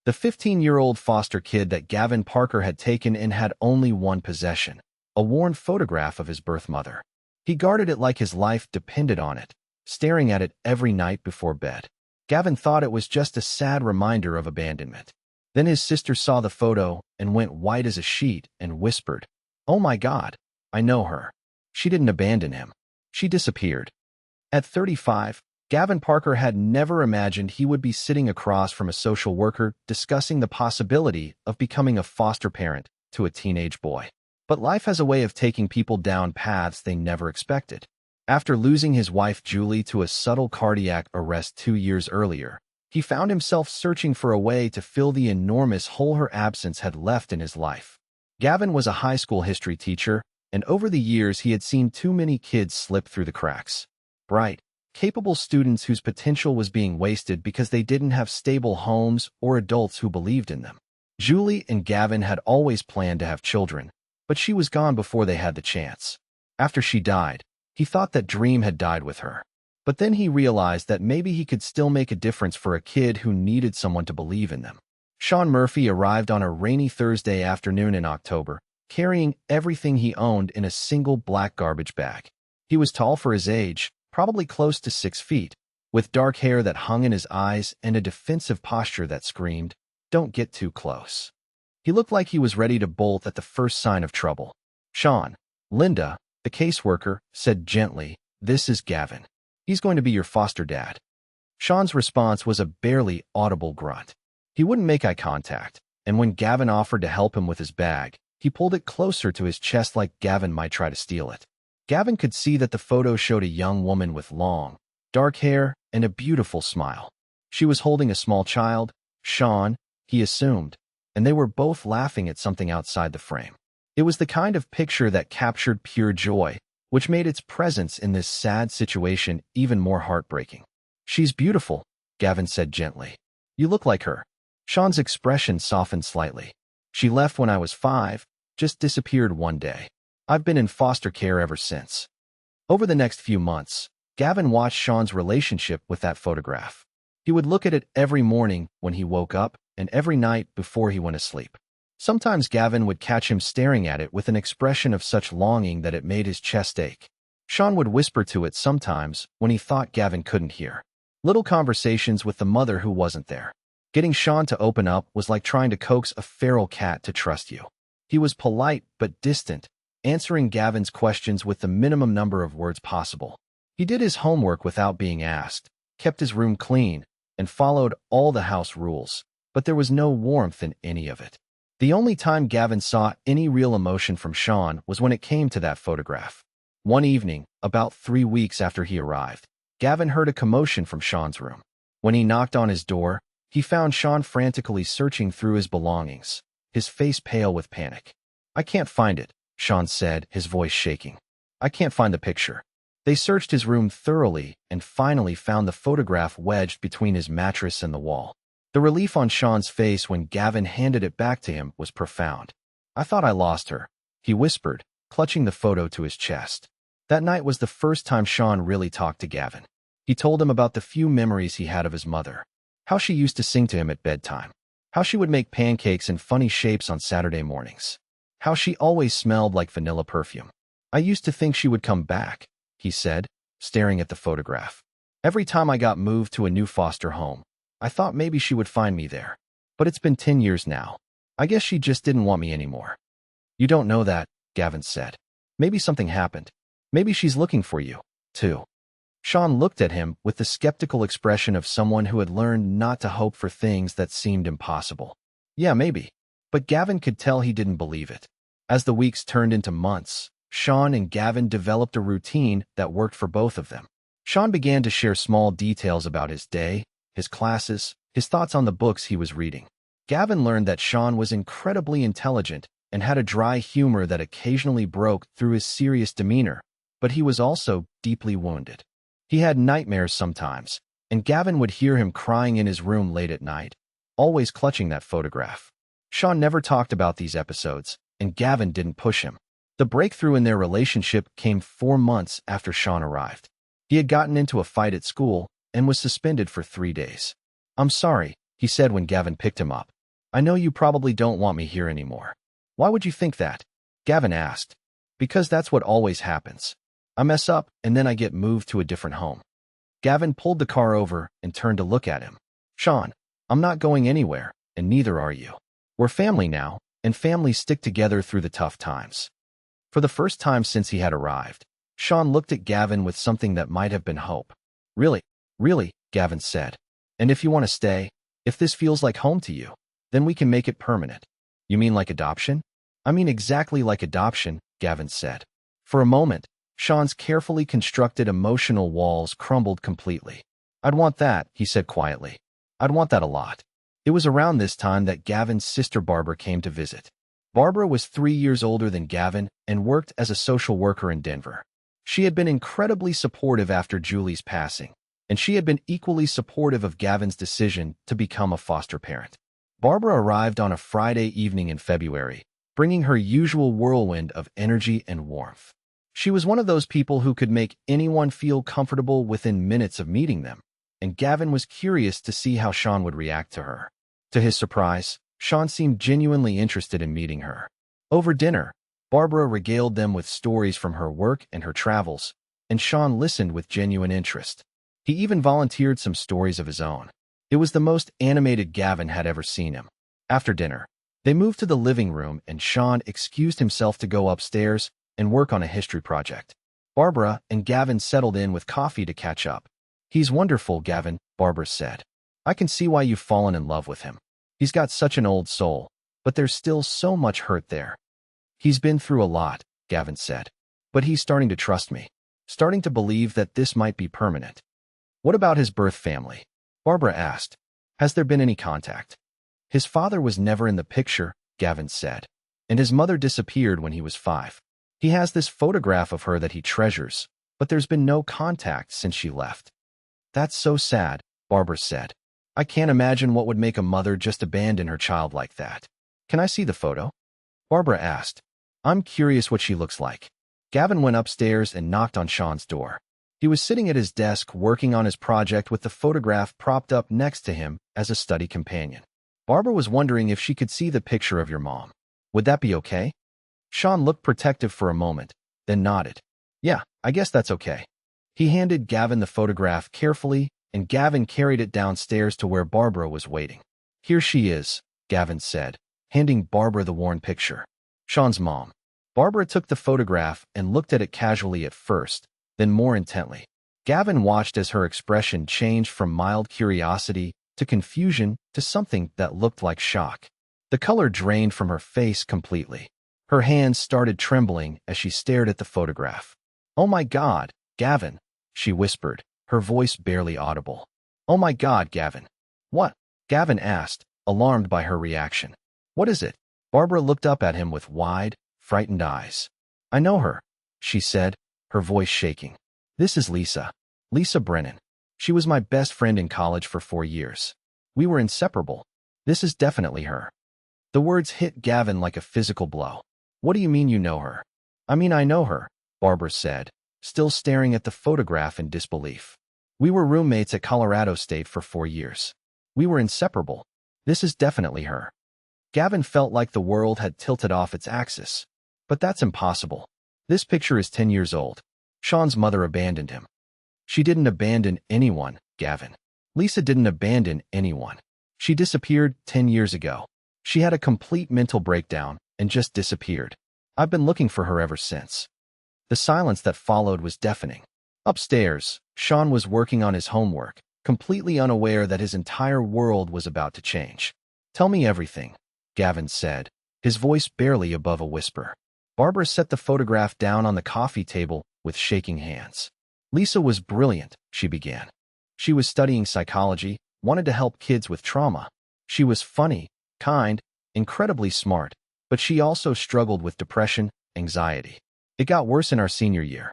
The 15-year-old foster kid that Gavin Parker had taken in had only one possession, a worn photograph of his birth mother. He guarded it like his life depended on it, staring at it every night before bed. Gavin thought it was just a sad reminder of abandonment. Then his sister saw the photo and went white as a sheet and whispered, "Oh my God, I know her. She didn't abandon him. She disappeared." At 35, Gavin Parker had never imagined he would be sitting across from a social worker discussing the possibility of becoming a foster parent to a teenage boy. But life has a way of taking people down paths they never expected. After losing his wife Julie to a subtle cardiac arrest 2 years earlier, he found himself searching for a way to fill the enormous hole her absence had left in his life. Gavin was a high school history teacher, and over the years he had seen too many kids slip through the cracks. Bright, capable students whose potential was being wasted because they didn't have stable homes or adults who believed in them. Julie and Gavin had always planned to have children, but she was gone before they had the chance. After she died, he thought that dream had died with her. But then he realized that maybe he could still make a difference for a kid who needed someone to believe in them. Sean Murphy arrived on a rainy Thursday afternoon in October, carrying everything he owned in a single black garbage bag. He was tall for his age, probably close to 6 feet, with dark hair that hung in his eyes and a defensive posture that screamed, "Don't get too close." He looked like he was ready to bolt at the first sign of trouble. "Sean," Linda, the caseworker, said gently, "this is Gavin. He's going to be your foster dad." Sean's response was a barely audible grunt. He wouldn't make eye contact, and when Gavin offered to help him with his bag, he pulled it closer to his chest like Gavin might try to steal it. Gavin could see that the photo showed a young woman with long, dark hair and a beautiful smile. She was holding a small child, Sean, he assumed, and they were both laughing at something outside the frame. It was the kind of picture that captured pure joy, which made its presence in this sad situation even more heartbreaking. "She's beautiful," Gavin said gently. "You look like her." Sean's expression softened slightly. "She left when I was 5, just disappeared one day. I've been in foster care ever since." Over the next few months, Gavin watched Sean's relationship with that photograph. He would look at it every morning when he woke up and every night before he went to sleep. Sometimes Gavin would catch him staring at it with an expression of such longing that it made his chest ache. Sean would whisper to it sometimes when he thought Gavin couldn't hear. Little conversations with the mother who wasn't there. Getting Sean to open up was like trying to coax a feral cat to trust you. He was polite but distant, answering Gavin's questions with the minimum number of words possible. He did his homework without being asked, kept his room clean, and followed all the house rules, but there was no warmth in any of it. The only time Gavin saw any real emotion from Sean was when it came to that photograph. One evening, about 3 weeks after he arrived, Gavin heard a commotion from Sean's room. When he knocked on his door, he found Sean frantically searching through his belongings, his face pale with panic. "I can't find it," Sean said, his voice shaking. "I can't find the picture." They searched his room thoroughly and finally found the photograph wedged between his mattress and the wall. The relief on Sean's face when Gavin handed it back to him was profound. "I thought I lost her," he whispered, clutching the photo to his chest. That night was the first time Sean really talked to Gavin. He told him about the few memories he had of his mother, how she used to sing to him at bedtime, how she would make pancakes in funny shapes on Saturday mornings, how she always smelled like vanilla perfume. "I used to think she would come back," he said, staring at the photograph. "Every time I got moved to a new foster home, I thought maybe she would find me there. But it's been 10 years now. I guess she just didn't want me anymore." "You don't know that," Gavin said. "Maybe something happened. Maybe she's looking for you, too." Sean looked at him with the skeptical expression of someone who had learned not to hope for things that seemed impossible. "Yeah, maybe." But Gavin could tell he didn't believe it. As the weeks turned into months, Sean and Gavin developed a routine that worked for both of them. Sean began to share small details about his day, his classes, his thoughts on the books he was reading. Gavin learned that Sean was incredibly intelligent and had a dry humor that occasionally broke through his serious demeanor, but he was also deeply wounded. He had nightmares sometimes, and Gavin would hear him crying in his room late at night, always clutching that photograph. Sean never talked about these episodes, and Gavin didn't push him. The breakthrough in their relationship came 4 months after Sean arrived. He had gotten into a fight at school and was suspended for 3 days. "I'm sorry," he said when Gavin picked him up. I know you probably don't want me here anymore. Why would you think that? Gavin asked. Because that's what always happens. I mess up, and then I get moved to a different home. Gavin pulled the car over and turned to look at him. Sean, I'm not going anywhere, and neither are you. We're family now, and families stick together through the tough times. For the first time since he had arrived, Sean looked at Gavin with something that might have been hope. Really, really, Gavin said. And if you want to stay, if this feels like home to you, then we can make it permanent. You mean like adoption? I mean exactly like adoption, Gavin said. For a moment, Sean's carefully constructed emotional walls crumbled completely. I'd want that, he said quietly. I'd want that a lot. It was around this time that Gavin's sister Barbara came to visit. Barbara was 3 years older than Gavin and worked as a social worker in Denver. She had been incredibly supportive after Julie's passing, and she had been equally supportive of Gavin's decision to become a foster parent. Barbara arrived on a Friday evening in February, bringing her usual whirlwind of energy and warmth. She was one of those people who could make anyone feel comfortable within minutes of meeting them, and Gavin was curious to see how Sean would react to her. To his surprise, Sean seemed genuinely interested in meeting her. Over dinner, Barbara regaled them with stories from her work and her travels, and Sean listened with genuine interest. He even volunteered some stories of his own. It was the most animated Gavin had ever seen him. After dinner, they moved to the living room and Sean excused himself to go upstairs and work on a history project. Barbara and Gavin settled in with coffee to catch up. He's wonderful, Gavin, Barbara said. I can see why you've fallen in love with him. He's got such an old soul, but there's still so much hurt there. He's been through a lot, Gavin said. But he's starting to trust me, starting to believe that this might be permanent. What about his birth family? Barbara asked. Has there been any contact? His father was never in the picture, Gavin said, and his mother disappeared when he was 5. He has this photograph of her that he treasures, but there's been no contact since she left. That's so sad, Barbara said. I can't imagine what would make a mother just abandon her child like that. Can I see the photo? Barbara asked. I'm curious what she looks like. Gavin went upstairs and knocked on Sean's door. He was sitting at his desk working on his project with the photograph propped up next to him as a study companion. Barbara was wondering if she could see the picture of your mom. Would that be okay? Sean looked protective for a moment, then nodded. Yeah, I guess that's okay. He handed Gavin the photograph carefully, and Gavin carried it downstairs to where Barbara was waiting. Here she is, Gavin said, handing Barbara the worn picture. Sean's mom. Barbara took the photograph and looked at it casually at first, then more intently. Gavin watched as her expression changed from mild curiosity to confusion to something that looked like shock. The color drained from her face completely. Her hands started trembling as she stared at the photograph. Oh my God, Gavin, she whispered, her voice barely audible. Oh my God, Gavin. What? Gavin asked, alarmed by her reaction. What is it? Barbara looked up at him with wide, frightened eyes. I know her, she said, her voice shaking. This is Lisa. Lisa Brennan. She was my best friend in college for 4 years. We were inseparable. This is definitely her. The words hit Gavin like a physical blow. What do you mean you know her? I mean I know her, Barbara said, still staring at the photograph in disbelief. We were roommates at Colorado State for 4 years. We were inseparable. This is definitely her. Gavin felt like the world had tilted off its axis. But that's impossible. This picture is 10 years old. Sean's mother abandoned him. She didn't abandon anyone, Gavin. Lisa didn't abandon anyone. She disappeared 10 years ago. She had a complete mental breakdown and just disappeared. I've been looking for her ever since. The silence that followed was deafening. Upstairs, Sean was working on his homework, completely unaware that his entire world was about to change. Tell me everything, Gavin said, his voice barely above a whisper. Barbara set the photograph down on the coffee table with shaking hands. Lisa was brilliant, she began. She was studying psychology, wanted to help kids with trauma. She was funny, kind, incredibly smart, but she also struggled with depression, anxiety. It got worse in our senior year.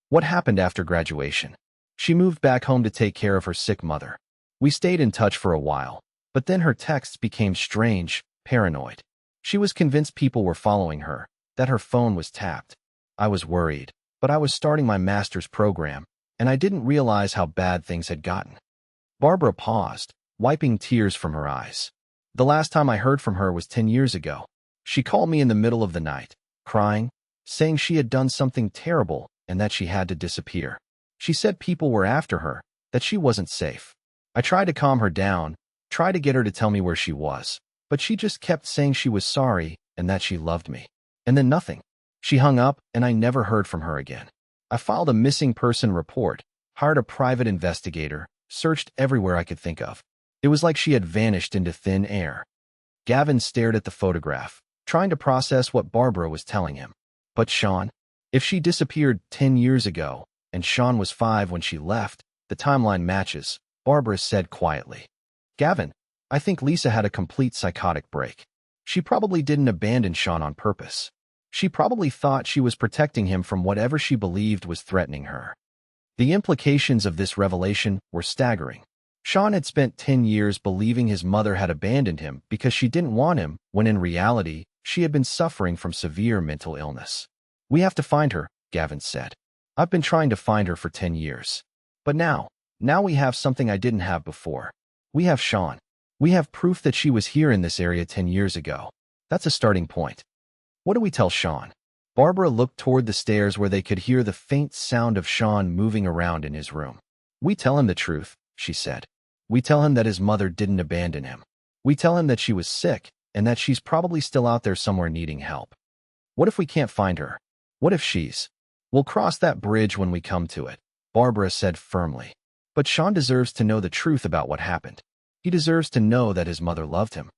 What happened after graduation? She moved back home to take care of her sick mother. We stayed in touch for a while, but then her texts became strange, paranoid. She was convinced people were following her, that her phone was tapped. I was worried, but I was starting my master's program, and I didn't realize how bad things had gotten. Barbara paused, wiping tears from her eyes. The last time I heard from her was 10 years ago. She called me in the middle of the night, crying, saying she had done something terrible and that she had to disappear. She said people were after her, that she wasn't safe. I tried to calm her down, tried to get her to tell me where she was, but she just kept saying she was sorry and that she loved me. And then nothing. She hung up and I never heard from her again. I filed a missing person report, hired a private investigator, searched everywhere I could think of. It was like she had vanished into thin air. Gavin stared at the photograph, trying to process what Barbara was telling him. But Sean? If she disappeared 10 years ago, and Sean was 5 when she left, the timeline matches, Barbara said quietly. Gavin, I think Lisa had a complete psychotic break. She probably didn't abandon Sean on purpose. She probably thought she was protecting him from whatever she believed was threatening her. The implications of this revelation were staggering. Sean had spent 10 years believing his mother had abandoned him because she didn't want him, when in reality, she had been suffering from severe mental illness. We have to find her, Gavin said. I've been trying to find her for 10 years. But now we have something I didn't have before. We have Sean. We have proof that she was here in this area 10 years ago. That's a starting point. What do we tell Sean? Barbara looked toward the stairs where they could hear the faint sound of Sean moving around in his room. We tell him the truth, she said. We tell him that his mother didn't abandon him. We tell him that she was sick and that she's probably still out there somewhere needing help. What if we can't find her? What if she's? We'll cross that bridge when we come to it, Barbara said firmly. But Sean deserves to know the truth about what happened. He deserves to know that his mother loved him.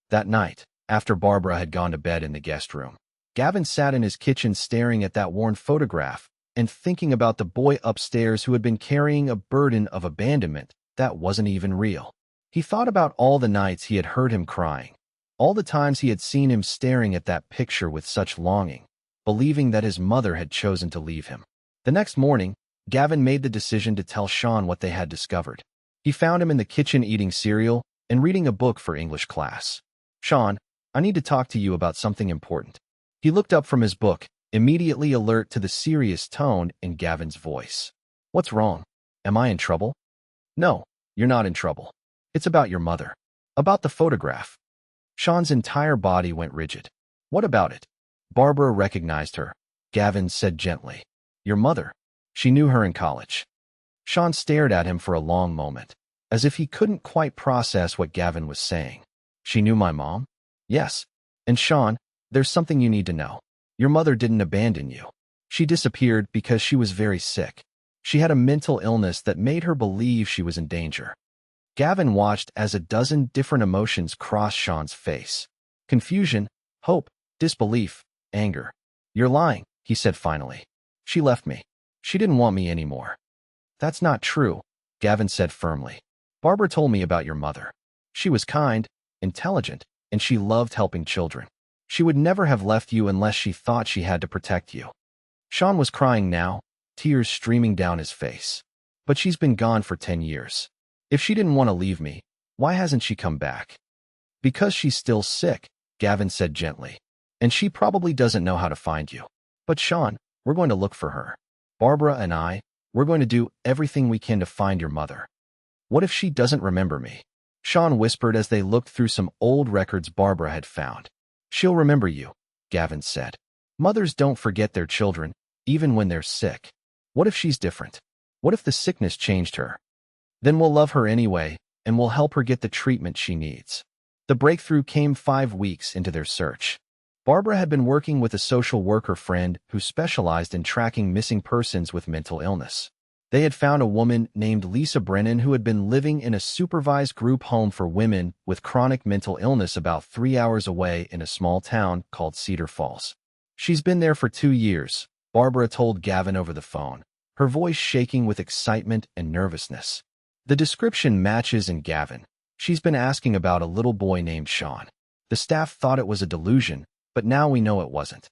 That night, after Barbara had gone to bed in the guest room, Gavin sat in his kitchen staring at that worn photograph and thinking about the boy upstairs who had been carrying a burden of abandonment that wasn't even real. He thought about all the nights he had heard him crying, all the times he had seen him staring at that picture with such longing, believing that his mother had chosen to leave him. The next morning, Gavin made the decision to tell Sean what they had discovered. He found him in the kitchen eating cereal and reading a book for English class. Sean, I need to talk to you about something important. He looked up from his book, immediately alert to the serious tone in Gavin's voice. What's wrong? Am I in trouble? No, you're not in trouble. It's about your mother. About the photograph. Sean's entire body went rigid. What about it? Barbara recognized her. Gavin said gently. Your mother. She knew her in college. Sean stared at him for a long moment, as if he couldn't quite process what Gavin was saying. She knew my mom? Yes. And Sean, there's something you need to know. Your mother didn't abandon you. She disappeared because she was very sick. She had a mental illness that made her believe she was in danger. Gavin watched as a dozen different emotions crossed Sean's face. Confusion, hope, disbelief, anger. You're lying, he said finally. She left me. She didn't want me anymore. That's not true, Gavin said firmly. Barbara told me about your mother. She was kind, intelligent, and she loved helping children. She would never have left you unless she thought she had to protect you. Sean was crying now, tears streaming down his face. But she's been gone for 10 years. If she didn't want to leave me, why hasn't she come back? Because she's still sick, Gavin said gently. And she probably doesn't know how to find you. But Sean, we're going to look for her. Barbara and I, we're going to do everything we can to find your mother. What if she doesn't remember me? Sean whispered as they looked through some old records Barbara had found. She'll remember you, Gavin said. Mothers don't forget their children, even when they're sick. What if she's different? What if the sickness changed her? Then we'll love her anyway, and we'll help her get the treatment she needs. The breakthrough came 5 weeks into their search. Barbara had been working with a social worker friend who specialized in tracking missing persons with mental illness. They had found a woman named Lisa Brennan who had been living in a supervised group home for women with chronic mental illness about 3 hours away in a small town called Cedar Falls. She's been there for 2 years, Barbara told Gavin over the phone, her voice shaking with excitement and nervousness. The description matches in Gavin. She's been asking about a little boy named Sean. The staff thought it was a delusion, but now we know it wasn't.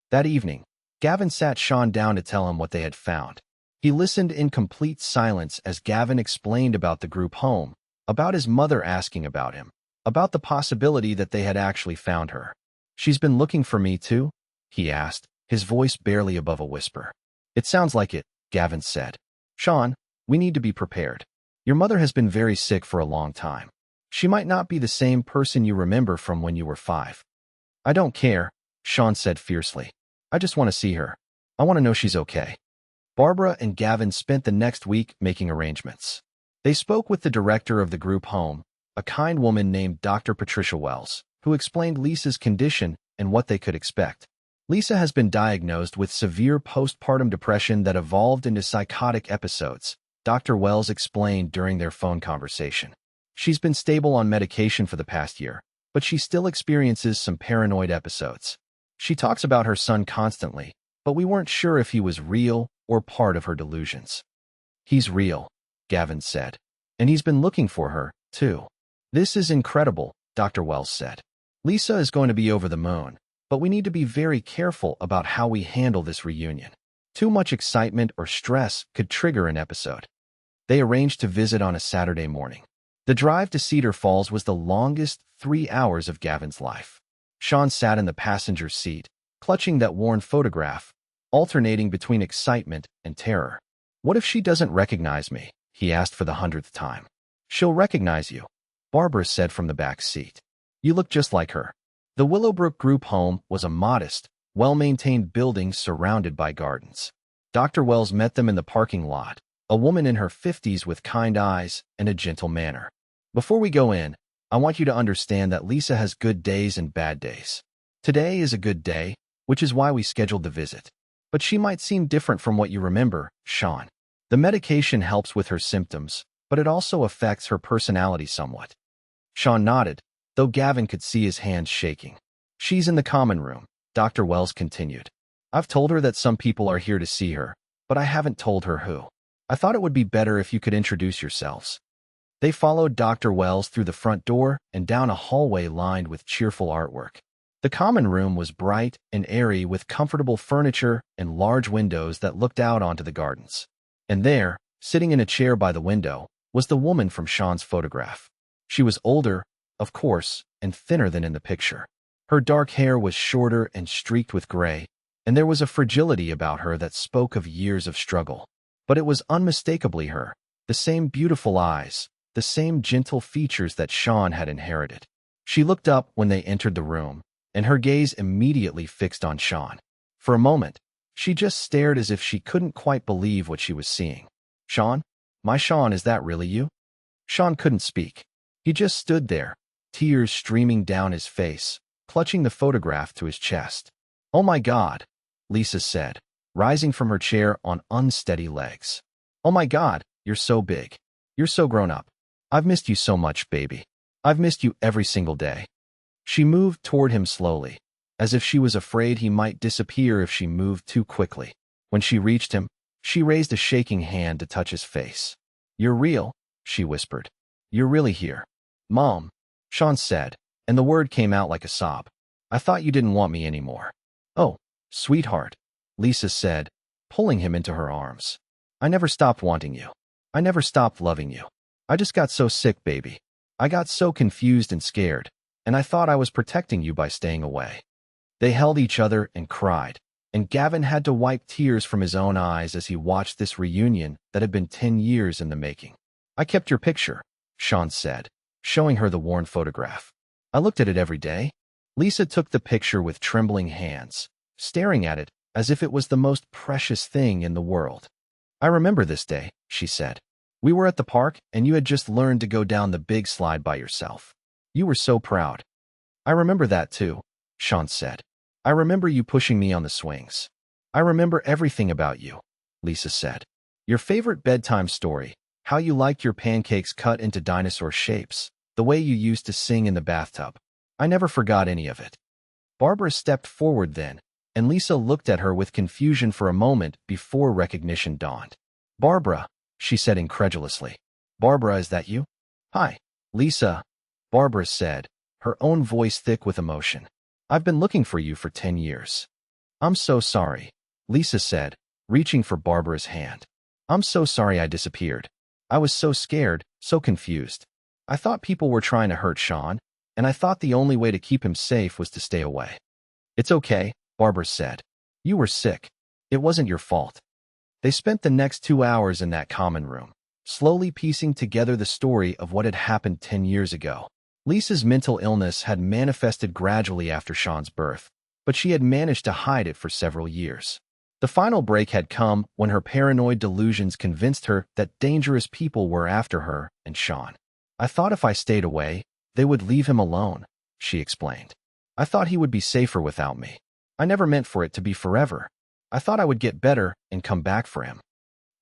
That evening, Gavin sat Sean down to tell him what they had found. He listened in complete silence as Gavin explained about the group home, about his mother asking about him, about the possibility that they had actually found her. She's been looking for me too? He asked, his voice barely above a whisper. It sounds like it, Gavin said. Sean, we need to be prepared. Your mother has been very sick for a long time. She might not be the same person you remember from when you were 5. I don't care, Sean said fiercely. I just want to see her. I want to know she's okay. Barbara and Gavin spent the next week making arrangements. They spoke with the director of the group home, a kind woman named Dr. Patricia Wells, who explained Lisa's condition and what they could expect. Lisa has been diagnosed with severe postpartum depression that evolved into psychotic episodes, Dr. Wells explained during their phone conversation. She's been stable on medication for the past year, but she still experiences some paranoid episodes. She talks about her son constantly, but we weren't sure if he was real or part of her delusions. He's real, Gavin said. And he's been looking for her, too. This is incredible, Dr. Wells said. Lisa is going to be over the moon, but we need to be very careful about how we handle this reunion. Too much excitement or stress could trigger an episode. They arranged to visit on a Saturday morning. The drive to Cedar Falls was the longest 3 hours of Gavin's life. Sean sat in the passenger seat, clutching that worn photograph, alternating between excitement and terror. What if she doesn't recognize me? He asked for the 100th time. She'll recognize you, Barbara said from the back seat. You look just like her. The Willowbrook group home was a modest, well-maintained building surrounded by gardens. Dr. Wells met them in the parking lot, a woman in her 50s with kind eyes and a gentle manner. Before we go in, I want you to understand that Lisa has good days and bad days. Today is a good day, which is why we scheduled the visit. But she might seem different from what you remember, Sean. The medication helps with her symptoms, but it also affects her personality somewhat. Sean nodded, though Gavin could see his hands shaking. She's in the common room, Dr. Wells continued. I've told her that some people are here to see her, but I haven't told her who. I thought it would be better if you could introduce yourselves. They followed Dr. Wells through the front door and down a hallway lined with cheerful artwork. The common room was bright and airy with comfortable furniture and large windows that looked out onto the gardens. And there, sitting in a chair by the window, was the woman from Sean's photograph. She was older, of course, and thinner than in the picture. Her dark hair was shorter and streaked with gray, and there was a fragility about her that spoke of years of struggle. But it was unmistakably her, the same beautiful eyes, the same gentle features that Sean had inherited. She looked up when they entered the room, and her gaze immediately fixed on Sean. For a moment, she just stared as if she couldn't quite believe what she was seeing. Sean? My Sean, is that really you? Sean couldn't speak. He just stood there, tears streaming down his face, clutching the photograph to his chest. Oh my God, Lisa said, rising from her chair on unsteady legs. Oh my God, you're so big. You're so grown up. I've missed you so much, baby. I've missed you every single day. She moved toward him slowly, as if she was afraid he might disappear if she moved too quickly. When she reached him, she raised a shaking hand to touch his face. You're real, she whispered. You're really here. Mom, Sean said, and the word came out like a sob. I thought you didn't want me anymore. Oh, sweetheart, Lisa said, pulling him into her arms. I never stopped wanting you. I never stopped loving you. I just got so sick, baby. I got so confused and scared, and I thought I was protecting you by staying away. They held each other and cried, and Gavin had to wipe tears from his own eyes as he watched this reunion that had been 10 years in the making. I kept your picture, Sean said, showing her the worn photograph. I looked at it every day. Lisa took the picture with trembling hands, staring at it as if it was the most precious thing in the world. I remember this day, she said. We were at the park, and you had just learned to go down the big slide by yourself. You were so proud. I remember that too, Sean said. I remember you pushing me on the swings. I remember everything about you, Lisa said. Your favorite bedtime story, how you liked your pancakes cut into dinosaur shapes, the way you used to sing in the bathtub. I never forgot any of it. Barbara stepped forward then, and Lisa looked at her with confusion for a moment before recognition dawned. Barbara, she said incredulously. Barbara, is that you? Hi, Lisa, Barbara said, her own voice thick with emotion. I've been looking for you for 10 years. I'm so sorry, Lisa said, reaching for Barbara's hand. I'm so sorry I disappeared. I was so scared, so confused. I thought people were trying to hurt Sean, and I thought the only way to keep him safe was to stay away. It's okay, Barbara said. You were sick. It wasn't your fault. They spent the next 2 hours in that common room, slowly piecing together the story of what had happened 10 years ago. Lisa's mental illness had manifested gradually after Sean's birth, but she had managed to hide it for several years. The final break had come when her paranoid delusions convinced her that dangerous people were after her and Sean. "I thought if I stayed away, they would leave him alone," she explained. "I thought he would be safer without me. I never meant for it to be forever. I thought I would get better and come back for him."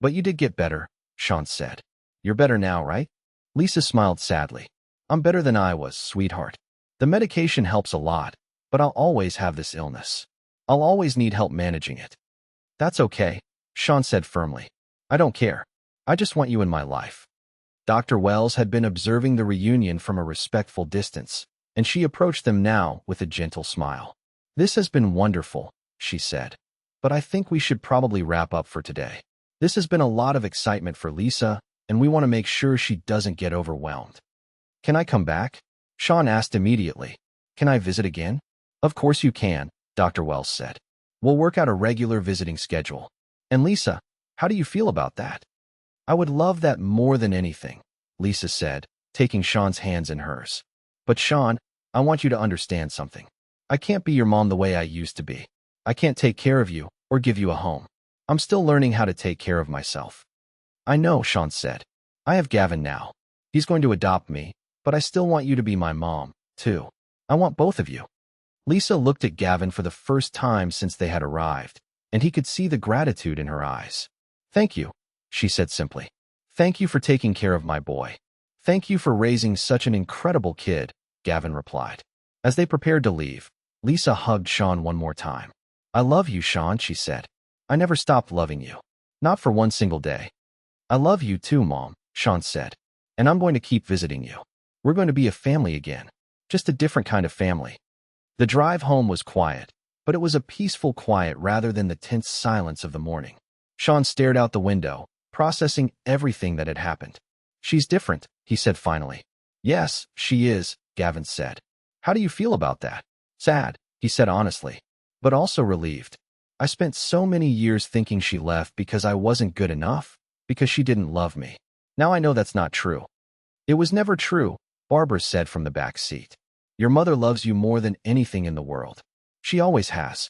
"But you did get better," Sean said. "You're better now, right?" Lisa smiled sadly. "I'm better than I was, sweetheart. The medication helps a lot, but I'll always have this illness. I'll always need help managing it." "That's okay," Sean said firmly. "I don't care. I just want you in my life." Dr. Wells had been observing the reunion from a respectful distance, and she approached them now with a gentle smile. "This has been wonderful," she said, "but I think we should probably wrap up for today. This has been a lot of excitement for Lisa, and we want to make sure she doesn't get overwhelmed." "Can I come back?" Sean asked immediately. "Can I visit again?" "Of course you can," Dr. Wells said. "We'll work out a regular visiting schedule." "And Lisa, how do you feel about that?" "I would love that more than anything," Lisa said, taking Sean's hands in hers. "But Sean, I want you to understand something. I can't be your mom the way I used to be. I can't take care of you or give you a home. I'm still learning how to take care of myself." "I know," Sean said. "I have Gavin now. He's going to adopt me, but I still want you to be my mom, too. I want both of you." Lisa looked at Gavin for the first time since they had arrived, and he could see the gratitude in her eyes. "Thank you," she said simply. "Thank you for taking care of my boy. Thank you for raising such an incredible kid," Gavin replied. As they prepared to leave, Lisa hugged Sean one more time. "I love you, Sean," she said. "I never stopped loving you. Not for one single day." "I love you too, Mom," Sean said. "And I'm going to keep visiting you. We're going to be a family again. Just a different kind of family." The drive home was quiet, but it was a peaceful quiet rather than the tense silence of the morning. Sean stared out the window, processing everything that had happened. "She's different," he said finally. "Yes, she is," Gavin said. "How do you feel about that?" "Sad," he said honestly, "but also relieved. I spent so many years thinking she left because I wasn't good enough, because she didn't love me. Now I know that's not true." "It was never true," Barbara said from the back seat. "Your mother loves you more than anything in the world. She always has."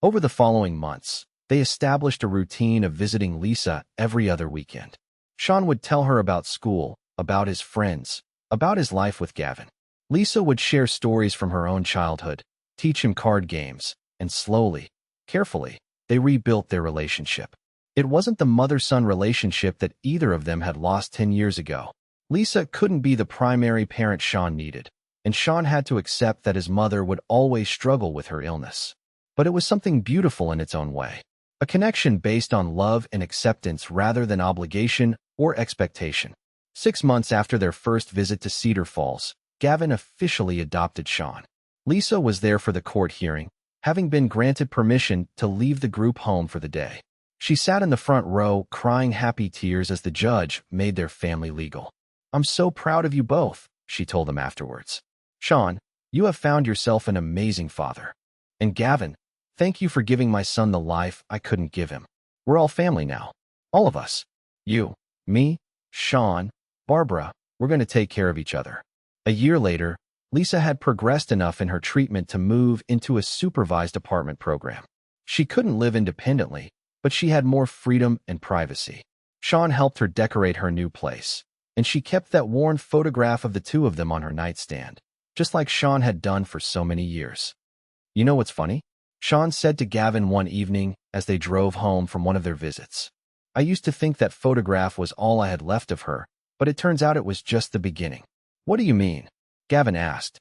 Over the following months, they established a routine of visiting Lisa every other weekend. Sean would tell her about school, about his friends, about his life with Gavin. Lisa would share stories from her own childhood, teach him card games, and slowly, carefully, they rebuilt their relationship. It wasn't the mother-son relationship that either of them had lost 10 years ago. Lisa couldn't be the primary parent Sean needed, and Sean had to accept that his mother would always struggle with her illness. But it was something beautiful in its own way. A connection based on love and acceptance rather than obligation or expectation. 6 months after their first visit to Cedar Falls, Gavin officially adopted Sean. Lisa was there for the court hearing, having been granted permission to leave the group home for the day. She sat in the front row, crying happy tears as the judge made their family legal. "I'm so proud of you both," she told them afterwards. "Sean, you have found yourself an amazing father. And Gavin, thank you for giving my son the life I couldn't give him. We're all family now. All of us. You, me, Sean, Barbara, we're going to take care of each other." A year later, Lisa had progressed enough in her treatment to move into a supervised apartment program. She couldn't live independently, but she had more freedom and privacy. Sean helped her decorate her new place, and she kept that worn photograph of the two of them on her nightstand, just like Sean had done for so many years. "You know what's funny?" Sean said to Gavin one evening as they drove home from one of their visits. "I used to think that photograph was all I had left of her, but it turns out it was just the beginning." "What do you mean?" Gavin asked.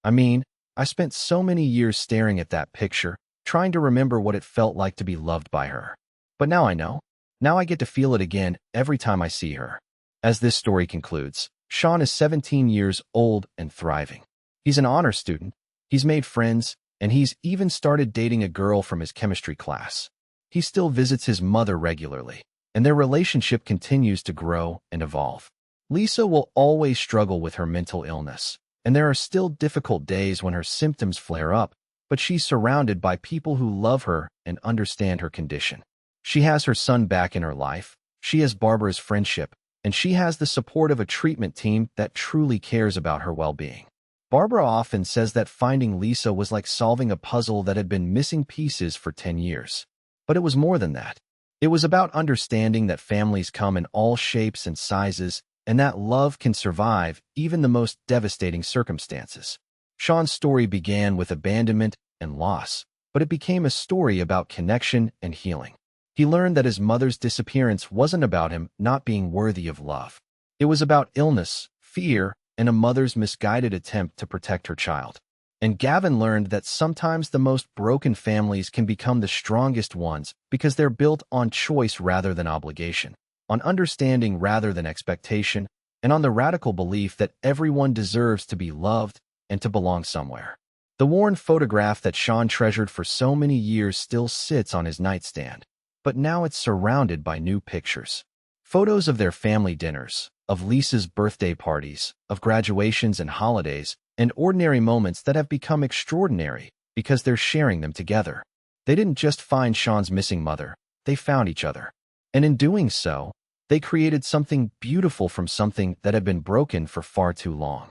"I mean, I spent so many years staring at that picture, trying to remember what it felt like to be loved by her. But now I know. Now I get to feel it again every time I see her." As this story concludes, Sean is 17 years old and thriving. He's an honor student, he's made friends, and he's even started dating a girl from his chemistry class. He still visits his mother regularly, and their relationship continues to grow and evolve. Lisa will always struggle with her mental illness, and there are still difficult days when her symptoms flare up, but she's surrounded by people who love her and understand her condition. She has her son back in her life, she has Barbara's friendship, and she has the support of a treatment team that truly cares about her well-being. Barbara often says that finding Lisa was like solving a puzzle that had been missing pieces for 10 years. But it was more than that. It was about understanding that families come in all shapes and sizes, and that love can survive even the most devastating circumstances. Sean's story began with abandonment and loss, but it became a story about connection and healing. He learned that his mother's disappearance wasn't about him not being worthy of love. It was about illness, fear, and a mother's misguided attempt to protect her child. And Gavin learned that sometimes the most broken families can become the strongest ones because they're built on choice rather than obligation, on understanding rather than expectation, and on the radical belief that everyone deserves to be loved and to belong somewhere. The worn photograph that Sean treasured for so many years still sits on his nightstand, but now it's surrounded by new pictures. Photos of their family dinners, of Lisa's birthday parties, of graduations and holidays, and ordinary moments that have become extraordinary because they're sharing them together. They didn't just find Sean's missing mother, they found each other. And in doing so, they created something beautiful from something that had been broken for far too long.